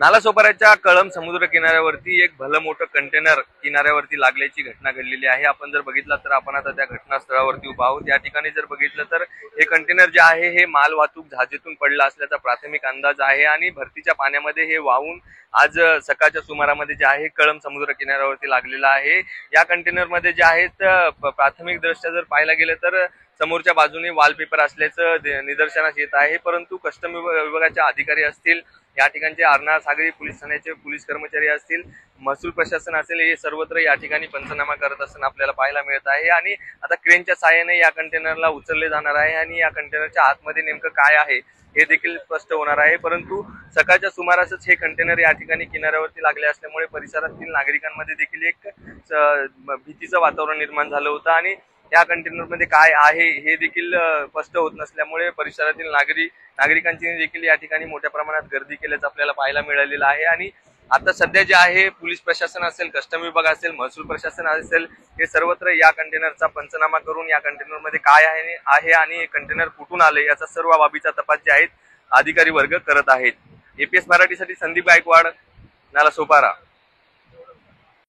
नालासोपाऱ्याच्या कळंब समुद्र किनाऱ्यावरती एक भलं मोठं कंटेनर किनाऱ्यावरती लागल्याची घटना घडलेली आहे। आपण जर बघितलं तर आपण आता त्या घटनास्थळावरती उभा आहोत। या ठिकाणी जर बघितलं तर हे कंटेनर जे आहे हे माल वाहतूक जहाजीतून पडलं असल्याचा प्राथमिक अंदाज आहे आणि भरतीच्या पाण्यामध्ये हे वाहून आज सकाळच्या सुमारामध्ये जे आहे कळंब समुद्र किनाऱ्यावरती लागलेला आहे। या कंटेनर मध्ये जे आहेत प्राथमिक दृष्ट्या जर पाहायला गेलं तर समोरच्या बाजूने वॉलपेपर असल्याचं निदर्शनास येत आहे, परंतु कस्टम विभागाचे अधिकारी असतील, या ठिकाणचे आरनाळ सागरी पोलीस ठाण्याचे पोलीस कर्मचारी असतील, महसूल प्रशासन असेल, हे सर्वत्र या ठिकाणी पंचनामा करत असताना आपल्याला पाहायला मिळत आहे। आणि आता क्रेनच्या सहाय्याने या कंटेनरला उचलले जाणार आहे आणि या कंटेनरच्या आतमध्ये नेमकं काय आहे हे देखील स्पष्ट होणार आहे। परंतु सकाळच्या सुमारासच हे कंटेनर या ठिकाणी किनाऱ्यावरती लागले असल्यामुळे परिसरातील नागरिकांमध्ये देखील एक भीतीचं वातावरण निर्माण झालं होतं आणि या कंटेनर मध्ये काय आहे हे देखील स्पष्ट होत नसल्यामुळे परिसरातील नागरिकांची देखील या ठिकाणी मोठ्या प्रमाणात गर्दी केल्याचं आपल्याला पाहायला मिळालेलं आहे। आणि आता सध्या जे आहे पोलीस प्रशासन असेल, कस्टम विभाग असेल, महसूल प्रशासन असेल, हे सर्वत्र या कंटेनरचा पंचनामा करून या कंटेनर मध्ये काय आहे आणि कंटेनर कुठून आले याचा सर्व बाबीचा तपास जे आहेत अधिकारी वर्ग करत आहेत। एपीएस मराठीसाठी संदीप गायकवाड, नालासोपारा।